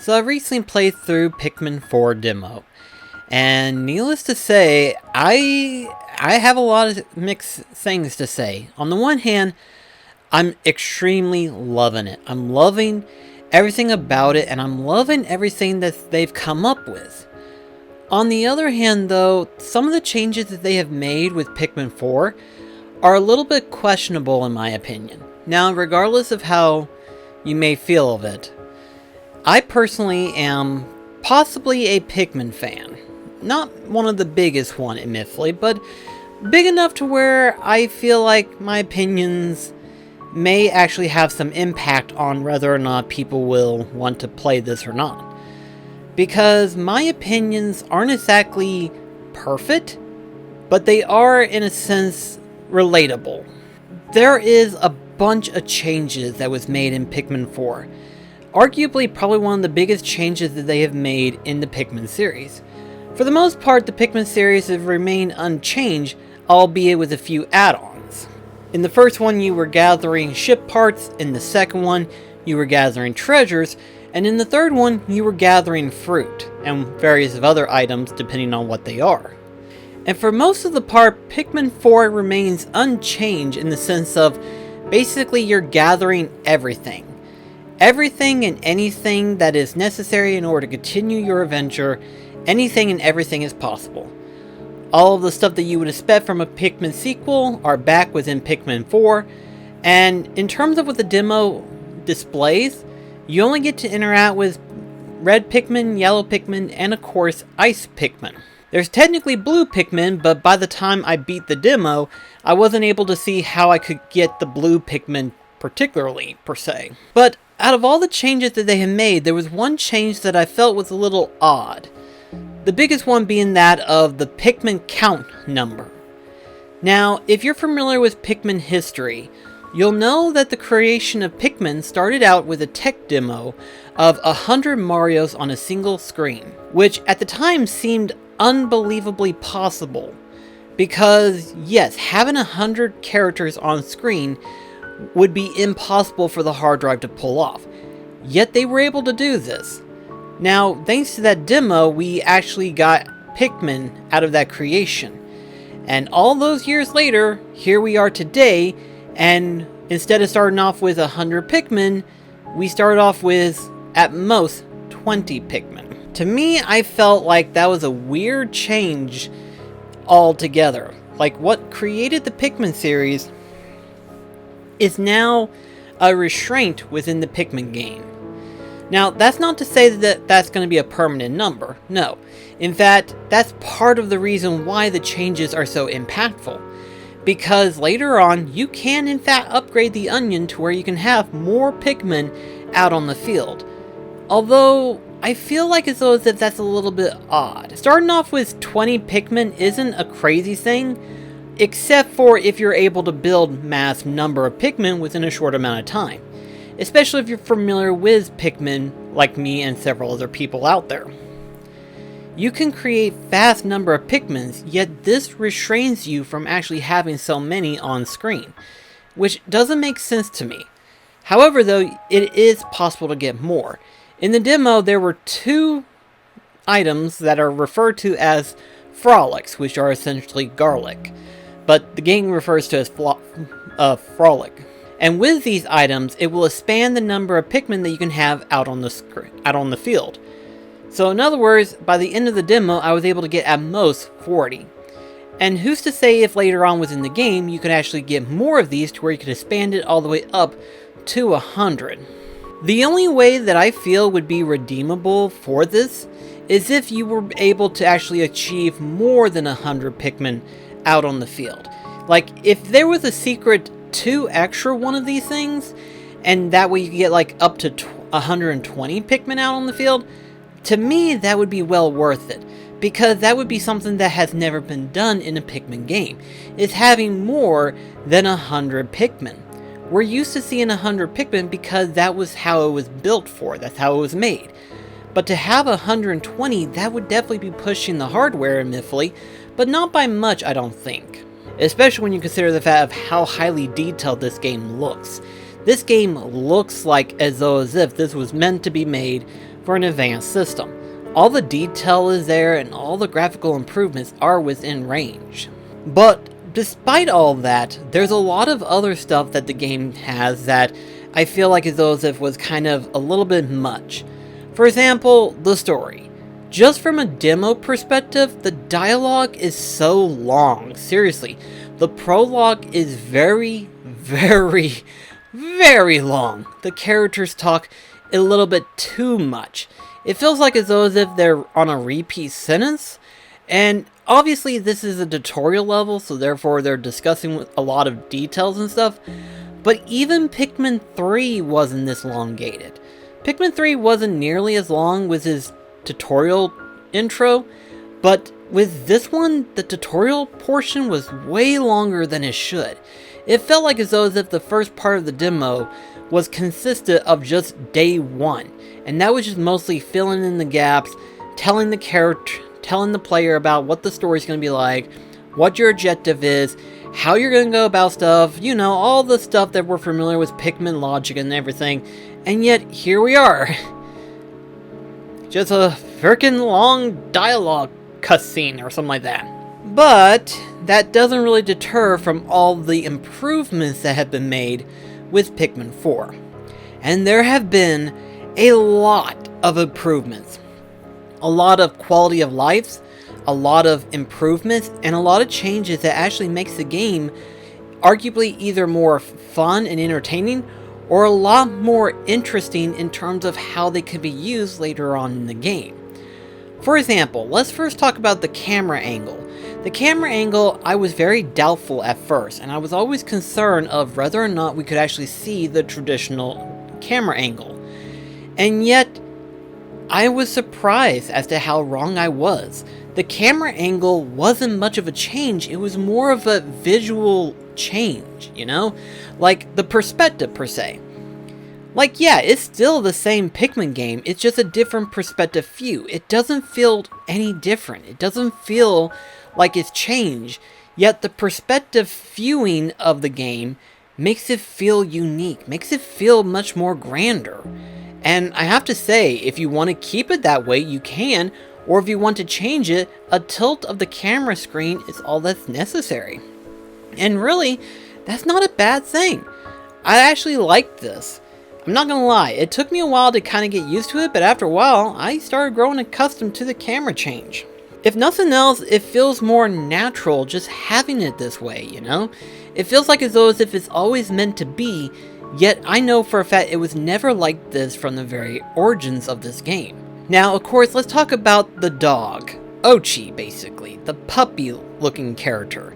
So I recently played through Pikmin 4 demo, and needless to say, I have a lot of mixed things to say. On the one hand, I'm extremely loving it. I'm loving everything about it, and I'm loving everything that they've come up with. On the other hand, though, some of the changes that they have made with Pikmin 4 are a little bit questionable in my opinion. Now, regardless of how you may feel of it, I personally am possibly a Pikmin fan. Not one of the biggest one, admittedly, but big enough to where I feel like my opinions may actually have some impact on whether or not people will want to play this or not. Because my opinions aren't exactly perfect, but they are, in a sense, relatable. There is a bunch of changes that was made in Pikmin 4. Arguably probably one of the biggest changes that they have made in the Pikmin series. For the most part, the Pikmin series have remained unchanged, albeit with a few add-ons. In the first one, you were gathering ship parts, in the second one, you were gathering treasures, and in the third one, you were gathering fruit, and various other items depending on what they are. And for most of the part, Pikmin 4 remains unchanged in the sense of, basically you're gathering everything. Everything and anything that is necessary in order to continue your adventure. Anything and everything is possible. All of the stuff that you would expect from a Pikmin sequel are back within Pikmin 4, and in terms of what the demo displays, you only get to interact with red Pikmin, yellow Pikmin, and of course ice Pikmin. There's technically blue Pikmin, but by the time I beat the demo, I wasn't able to see how I could get the blue Pikmin particularly, per se. But out of all the changes that they have made, there was one change that I felt was a little odd. The biggest one being that of the Pikmin count number. Now, if you're familiar with Pikmin history, you'll know that the creation of Pikmin started out with a tech demo of 100 Marios on a single screen, which at the time seemed unbelievably possible. Because, yes, having 100 characters on screen would be impossible for the hard drive to pull off. Yet they were able to do this. Now, thanks to that demo, we actually got Pikmin out of that creation. And all those years later, here we are today, and instead of starting off with 100 Pikmin, we started off with, at most, 20 Pikmin. To me, I felt like that was a weird change altogether. Like, what created the Pikmin series is now a restraint within the Pikmin game. Now, that's not to say that that's going to be a permanent number. No. In fact, that's part of the reason why the changes are so impactful. Because later on, you can in fact upgrade the onion to where you can have more Pikmin out on the field. Although, I feel like as though that's a little bit odd. Starting off with 20 Pikmin isn't a crazy thing, except for if you're able to build mass number of Pikmin within a short amount of time. Especially if you're familiar with Pikmin, like me and several other people out there. You can create fast number of Pikmins, yet this restrains you from actually having so many on screen, which doesn't make sense to me. However though, it is possible to get more. In the demo, there were 2 items that are referred to as frolics, which are essentially garlic. But the game refers to as frolic. And with these items, it will expand the number of Pikmin that you can have out on the field. So in other words, by the end of the demo, I was able to get at most 40. And who's to say if later on within the game, you could actually get more of these to where you could expand it all the way up to 100. The only way that I feel would be redeemable for this is if you were able to actually achieve more than 100 Pikmin out on the field. Like, if there was a secret 2 extra one of these things, and that way you get like up to 120 Pikmin out on the field, to me that would be well worth it, because that would be something that has never been done in a Pikmin game, is having more than 100 Pikmin. We're used to seeing 100 Pikmin because that was how it was built for, that's how it was made. But to have 120, that would definitely be pushing the hardware admittedly, but not by much I don't think. Especially when you consider the fact of how highly detailed this game looks. This game looks like as if this was meant to be made for an advanced system. All the detail is there and all the graphical improvements are within range. But despite all that, there's a lot of other stuff that the game has that I feel like as though as if was kind of a little bit much. For example, the story. Just from a demo perspective, the dialogue is so long. Seriously, the prologue is very, very long. The characters talk a little bit too much. It feels like as though as if they're on a repeat sentence. And obviously this is a tutorial level, so therefore they're discussing a lot of details and stuff. But even Pikmin 3 wasn't this elongated. Pikmin 3 wasn't nearly as long with his tutorial intro, but with this one, the tutorial portion was way longer than it should. It felt like as though as if the first part of the demo was consisted of just day one, and that was just mostly filling in the gaps, telling the player about what the story's going to be like, what your objective is, how you're going to go about stuff, you know, all the stuff that we're familiar with Pikmin logic and everything, and yet here we are. Just a freaking long dialogue cutscene or something like that. But that doesn't really deter from all the improvements that have been made with Pikmin 4. And there have been a lot of improvements. A lot of quality of life, a lot of improvements, and a lot of changes that actually makes the game arguably either more fun and entertaining or a lot more interesting in terms of how they could be used later on in the game. For example, let's first talk about the camera angle. The camera angle, I was very doubtful at first, and I was always concerned of whether or not we could actually see the traditional camera angle. And yet, I was surprised as to how wrong I was. The camera angle wasn't much of a change, it was more of a visual change, you know? Like, the perspective per se. Like, yeah, it's still the same Pikmin game, it's just a different perspective view. It doesn't feel any different, it doesn't feel like it's changed, yet the perspective viewing of the game makes it feel unique, makes it feel much more grander. And I have to say, if you want to keep it that way, you can, or if you want to change it, a tilt of the camera screen is all that's necessary. And really, that's not a bad thing. I actually liked this. I'm not gonna lie, it took me a while to kind of get used to it, but after a while, I started growing accustomed to the camera change. If nothing else, it feels more natural just having it this way, you know? It feels like as though as if it's always meant to be, yet I know for a fact it was never like this from the very origins of this game. Now, of course, let's talk about the dog. Ochi, basically. The puppy-looking character.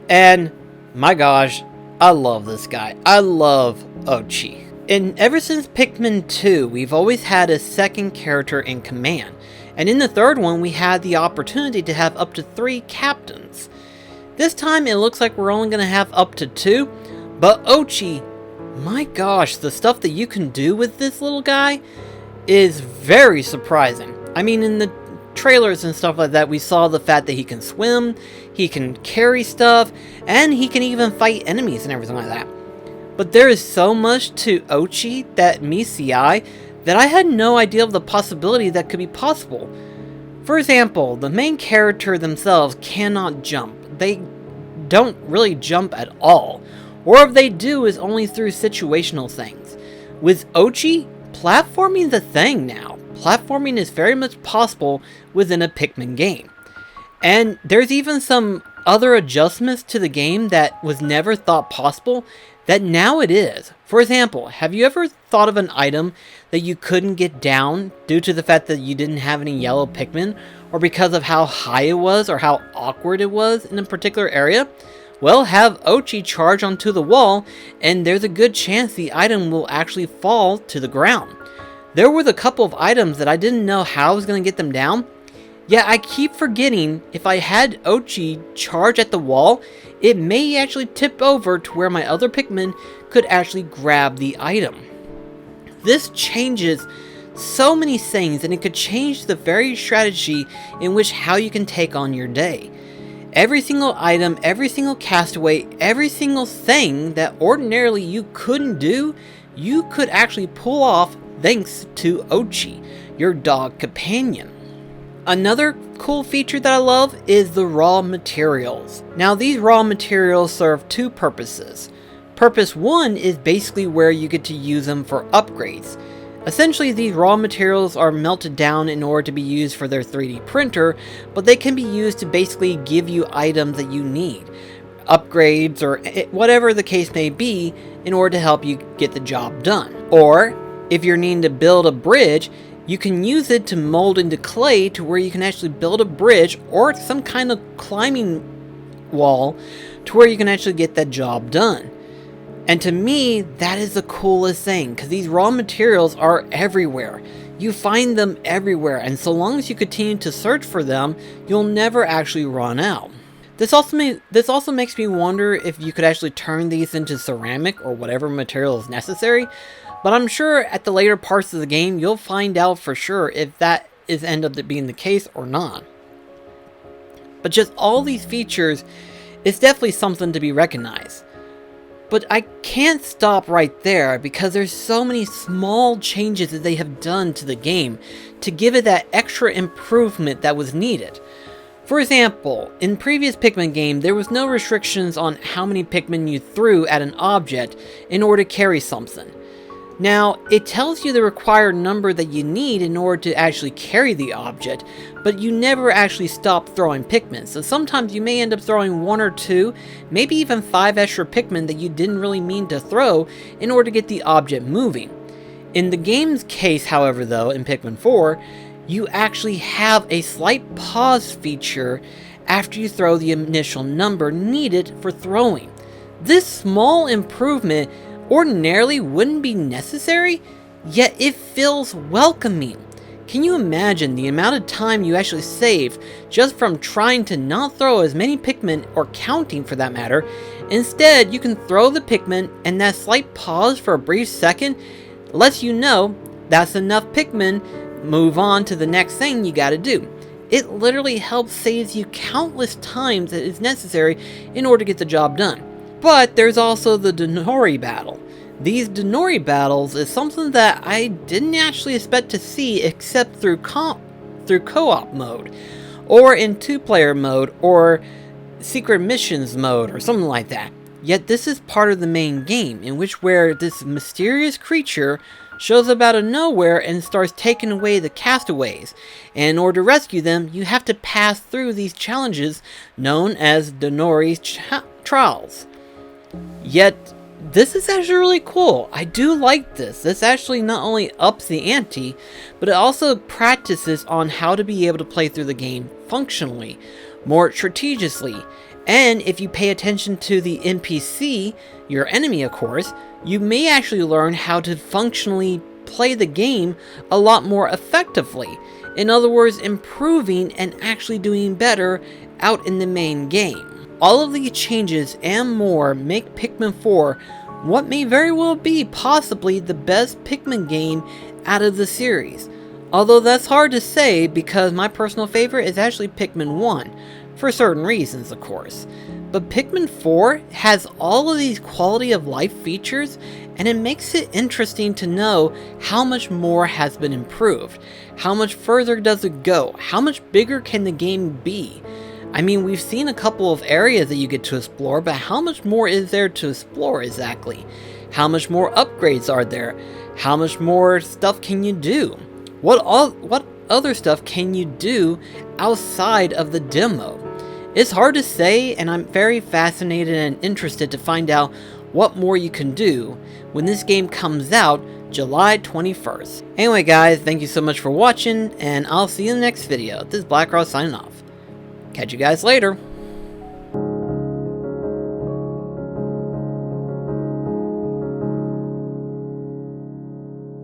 And, my gosh, I love this guy. I love Ochi. And ever since Pikmin 2, we've always had a second character in command. And in the third one, we had the opportunity to have up to 3 captains. This time, it looks like we're only going to have up to 2. But Ochi, my gosh, the stuff that you can do with this little guy is very surprising. I mean, in the trailers and stuff like that, we saw the fact that he can swim, he can carry stuff, and he can even fight enemies and everything like that. But there is so much to Ochi that meets the eye that I had no idea of the possibility that could be possible. For example, the main character themselves cannot jump. They don't really jump at all. Or if they do, is only through situational things. With Ochi, platforming is a thing now. Platforming is very much possible within a Pikmin game. And there's even some other adjustments to the game that was never thought possible that now it is. For example, have you ever thought of an item that you couldn't get down due to the fact that you didn't have any yellow Pikmin, or because of how high it was or how awkward it was in a particular area? Well, have Ochi charge onto the wall, and there's a good chance the item will actually fall to the ground. There were a couple of items that I didn't know how I was going to get them down, yet I keep forgetting if I had Ochi charge at the wall, it may actually tip over to where my other Pikmin could actually grab the item. This changes so many things, and it could change the very strategy in which how you can take on your day. Every single item, every single castaway, every single thing that ordinarily you couldn't do, you could actually pull off thanks to Ochi. your dog companion. Another cool feature that I love is the raw materials. Now these raw materials serve two purposes. Purpose one is basically where you get to use them for upgrades. Essentially, these raw materials are melted down in order to be used for their 3D printer, but they can be used to basically give you items that you need, upgrades, or whatever the case may be, in order to help you get the job done. Or, if you're needing to build a bridge, you can use it to mold into clay to where you can actually build a bridge or some kind of climbing wall to where you can actually get that job done. And to me, that is the coolest thing, because these raw materials are everywhere. You find them everywhere, and so long as you continue to search for them, you'll never actually run out. This also makes me wonder if you could actually turn these into ceramic or whatever material is necessary, but I'm sure at the later parts of the game, you'll find out for sure if that is end up being the case or not. But just all these features is definitely something to be recognized. But I can't stop right there, because there's so many small changes that they have done to the game to give it that extra improvement that was needed. For example, in previous Pikmin game, there was no restrictions on how many Pikmin you threw at an object in order to carry something. Now, it tells you the required number that you need in order to actually carry the object, but you never actually stop throwing Pikmin, so sometimes you may end up throwing 1 or 2, maybe even 5 extra Pikmin that you didn't really mean to throw in order to get the object moving. In the game's case, however, though, in Pikmin 4, you actually have a slight pause feature after you throw the initial number needed for throwing. This small improvement ordinarily wouldn't be necessary, yet it feels welcoming. Can you imagine the amount of time you actually save just from trying to not throw as many Pikmin, or counting for that matter? Instead, you can throw the Pikmin, and that slight pause for a brief second lets you know that's enough Pikmin, move on to the next thing you gotta do. It literally helps save you countless times that is necessary in order to get the job done. But there's also the Denori battle. These Denori battles is something that I didn't actually expect to see except through co-op mode, or in 2-player mode, or secret missions mode, or something like that. Yet this is part of the main game, in which where this mysterious creature shows up out of nowhere and starts taking away the castaways, and in order to rescue them, you have to pass through these challenges known as Denori's trials. Yet, this is actually really cool. I do like this. This actually not only ups the ante, but it also practices on how to be able to play through the game functionally, more strategically. And if you pay attention to the NPC, your enemy of course, you may actually learn how to functionally play the game a lot more effectively. In other words, improving and actually doing better out in the main game. All of these changes and more make Pikmin 4 what may very well be possibly the best Pikmin game out of the series. Although that's hard to say, because my personal favorite is actually Pikmin 1, for certain reasons of course. But Pikmin 4 has all of these quality of life features, and it makes it interesting to know how much more has been improved. How much further does it go? How much bigger can the game be? I mean, we've seen a couple of areas that you get to explore, but how much more is there to explore exactly? How much more upgrades are there? How much more stuff can you do? What other stuff can you do outside of the demo? It's hard to say, and I'm very fascinated and interested to find out what more you can do when this game comes out July 21st. Anyway guys, thank you so much for watching, and I'll see you in the next video. This is BlackCross signing off. Catch you guys later.